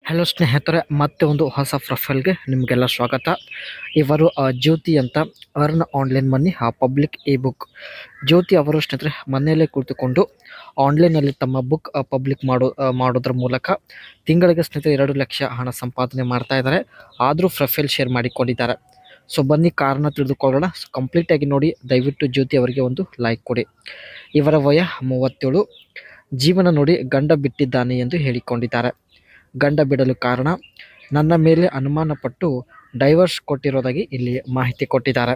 Hello ಸ್ನೇಹಿತರೆ, ಮತ್ತೆ ಒಂದು ಹೊಸ ಪ್ರೊಫೈಲ್ಗೆ ನಿಮಗೆಲ್ಲ ಸ್ವಾಗತ. ಇವರು ಜ್ಯೋತಿ ಅಂತ ಅರ್ನ್ ಆನ್ಲೈನ್ ಮನಿ ಪಬ್ಲಿಕ್ ಇ ಬುಕ್. ಜ್ಯೋತಿ ಅವರು ಸ್ನೇಹಿತರೆ ಮನೆಯಲ್ಲೇ ಕುಳಿತುಕೊಂಡು ಆನ್ಲೈನಲ್ಲಿ ತಮ್ಮ ಬುಕ್ ಪಬ್ಲಿಕ್ ಮಾಡೋದ್ರ ಮೂಲಕ ತಿಂಗಳಿಗೆ ಸ್ನೇಹಿತರೆ 2 ಲಕ್ಷ ಹಣ ಸಂಪಾದನೆ ಮಾಡ್ತಾ ಇದ್ದಾರೆ. ಆದರೂ ಪ್ರೊಫೈಲ್ ಶೇರ್ ಮಾಡಿಕೊಂಡಿದ್ದಾರೆ. ಸೊ ಬನ್ನಿ ಕಾರಣ ತಿಳಿದುಕೊಳ್ಳೋಣ. ಕಂಪ್ಲೀಟಾಗಿ ನೋಡಿ. ದಯವಿಟ್ಟು ಜ್ಯೋತಿ ಅವರಿಗೆ ಒಂದು ಲೈಕ್ ಕೊಡಿ. ಇವರ ವಯ 37. ಜೀವನ ನೋಡಿ, ಗಂಡ ಬಿಟ್ಟಿದ್ದಾನೆ ಎಂದು ಹೇಳಿಕೊಂಡಿದ್ದಾರೆ. ಗಂಡ ಬಿಡಲು ಕಾರಣ, ನನ್ನ ಮೇಲೆ ಅನುಮಾನಪಟ್ಟು ಡೈವರ್ಸ್ ಕೊಟ್ಟಿರೋದಾಗಿ ಇಲ್ಲಿ ಮಾಹಿತಿ ಕೊಟ್ಟಿದ್ದಾರೆ.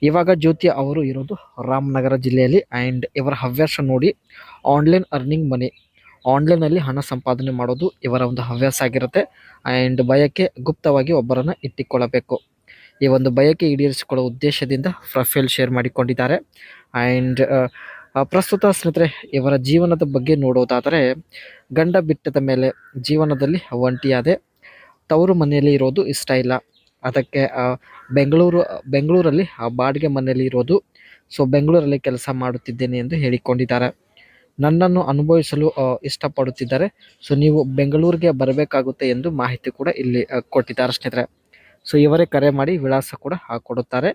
ಇವಾಗ ಜ್ಯೋತಿ ಅವರು ಇರೋದು ರಾಮನಗರ ಜಿಲ್ಲೆಯಲ್ಲಿ. ಆ್ಯಂಡ್ ಇವರ ಹವ್ಯಾಸ ನೋಡಿ, ಆನ್ಲೈನ್ ಅರ್ನಿಂಗ್ ಮನಿ, ಆನ್ಲೈನಲ್ಲಿ ಹಣ ಸಂಪಾದನೆ ಮಾಡೋದು ಇವರ ಒಂದು ಹವ್ಯಾಸ ಆಗಿರುತ್ತೆ. ಆ್ಯಂಡ್ ಬಯಕೆ ಗುಪ್ತವಾಗಿ ಒಬ್ಬರನ್ನು ಇಟ್ಟುಕೊಳ್ಳಬೇಕು. ಈ ಒಂದು ಬಯಕೆ ಈಡೇರಿಸಿಕೊಳ್ಳುವ ಉದ್ದೇಶದಿಂದ ಪ್ರೊಫೈಲ್ ಶೇರ್ ಮಾಡಿಕೊಂಡಿದ್ದಾರೆ. ಆ್ಯಂಡ್ ಪ್ರಸ್ತುತ ಸ್ನೇಹಿತರೆ ಇವರ ಜೀವನದ ಬಗ್ಗೆ ನೋಡೋದಾದರೆ, ಗಂಡ ಬಿಟ್ಟದ ಮೇಲೆ ಜೀವನದಲ್ಲಿ ಒಂಟಿಯಾದೆ, ತವರು ಮನೆಯಲ್ಲಿ ಇರೋದು ಇಷ್ಟ ಇಲ್ಲ. ಅದಕ್ಕೆ ಬೆಂಗಳೂರಲ್ಲಿ ಬಾಡಿಗೆ ಮನೆಯಲ್ಲಿ ಇರೋದು. ಸೊ ಬೆಂಗಳೂರಲ್ಲಿ ಕೆಲಸ ಮಾಡುತ್ತಿದ್ದೇನೆ ಎಂದು ಹೇಳಿಕೊಂಡಿದ್ದಾರೆ. ನನ್ನನ್ನು ಅನುಭವಿಸಲು ಇಷ್ಟಪಡುತ್ತಿದ್ದಾರೆ. ಸೊ ನೀವು ಬೆಂಗಳೂರಿಗೆ ಬರಬೇಕಾಗುತ್ತೆ ಎಂದು ಮಾಹಿತಿ ಕೂಡ ಇಲ್ಲಿ ಕೊಟ್ಟಿದ್ದಾರೆ ಸ್ನೇಹಿತರೆ. ಸೊ ಇವರೇ ಕರೆ ಮಾಡಿ ವಿಳಾಸ ಕೂಡ ಕೊಡುತ್ತಾರೆ.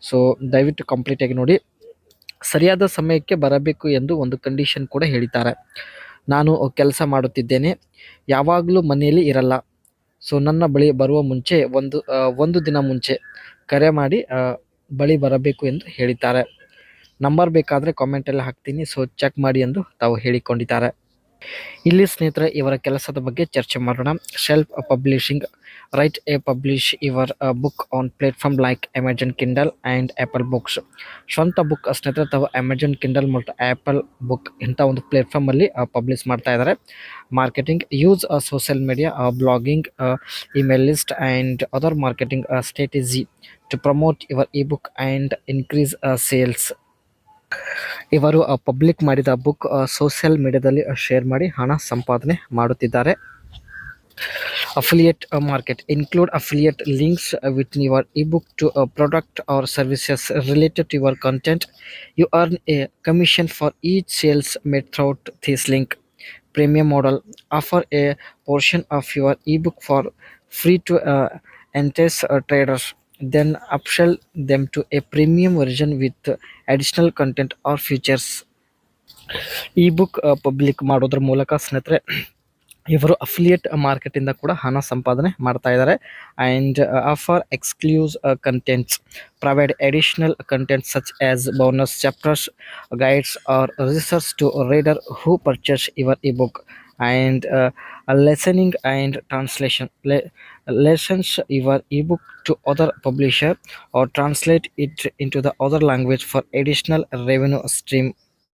ಸೊ ದಯವಿಟ್ಟು ಕಂಪ್ಲೀಟಾಗಿ ನೋಡಿ. ಸರಿಯಾದ ಸಮಯಕ್ಕೆ ಬರಬೇಕು ಎಂದು ಒಂದು ಕಂಡೀಷನ್ ಕೂಡ ಹೇಳಿದ್ದಾರೆ. ನಾನು ಕೆಲಸ ಮಾಡುತ್ತಿದ್ದೇನೆ, ಯಾವಾಗಲೂ ಮನೆಯಲ್ಲಿ ಇರಲ್ಲ. ಸೊ ನನ್ನ ಬಳಿ ಬರುವ ಮುಂಚೆ ಒಂದು ದಿನ ಮುಂಚೆ ಕರೆ ಮಾಡಿ ಬಳಿ ಬರಬೇಕು ಎಂದು ಹೇಳಿದ್ದಾರೆ. ನಂಬರ್ ಬೇಕಾದರೆ ಕಾಮೆಂಟಲ್ಲಿ ಹಾಕ್ತೀನಿ. ಸೊ ಚೆಕ್ ಮಾಡಿ ಎಂದು ತಾವು ಹೇಳಿಕೊಂಡಿದ್ದಾರೆ. ಇಲ್ಲಿ ಸ್ನೇಹಿತರೆ ಇವರ ಕೆಲಸದ ಬಗ್ಗೆ ಚರ್ಚೆ ಮಾಡೋಣ. Self publishing, write a publish your book on platform like Amazon Kindle and Apple books. ಸ್ವಂತ ಬುಕ್ ಸ್ನೇಹಿತರೆ ತಾವು ಅಮೆಜಾನ್ ಕಿಂಡಲ್ ಮತ್ತು ಆ್ಯಪಲ್ ಬುಕ್ ಇಂಥ ಒಂದು ಪ್ಲೇಟ್ಫಾರ್ಮಲ್ಲಿ ಪಬ್ಲಿಷ್ ಮಾಡ್ತಾ ಇದ್ದಾರೆ. Marketing, use social media, blogging, email list and other marketing strategy to promote your e book and increase sales. ಇವರು ಪಬ್ಲಿಕ್ ಮಾಡಿದ ಬುಕ್ ಸೋಷಿಯಲ್ ಮೀಡಿಯಾದಲ್ಲಿ ಶೇರ್ ಮಾಡಿ ಹಣ ಸಂಪಾದನೆ ಮಾಡುತ್ತಿದ್ದಾರೆ. Affiliate market include affiliate links within your ebook to a product or services related to your content. You earn a commission for each sales made through this link. Premium model, offer a portion of your ebook for free to entice traders, then upsell them to a premium version with additional content or features. Ebook public ಮಾಡೋದ್ರ ಮೂಲಕ ಸ್ನೇಹಿತರೆ ಇವರು affiliate ಮಾರ್ಕೆಟಿಂದ ಕೂಡ ಹಣ ಸಂಪಾದನೆ ಮಾಡ್ತಾ ಇದ್ದಾರೆ. And offer exclusive contents, provide additional content such as bonus chapters, guides or research to reader who purchase your e book. And licensing and translation, lessons your ebook to other publisher or translate it into the other language for additional revenue stream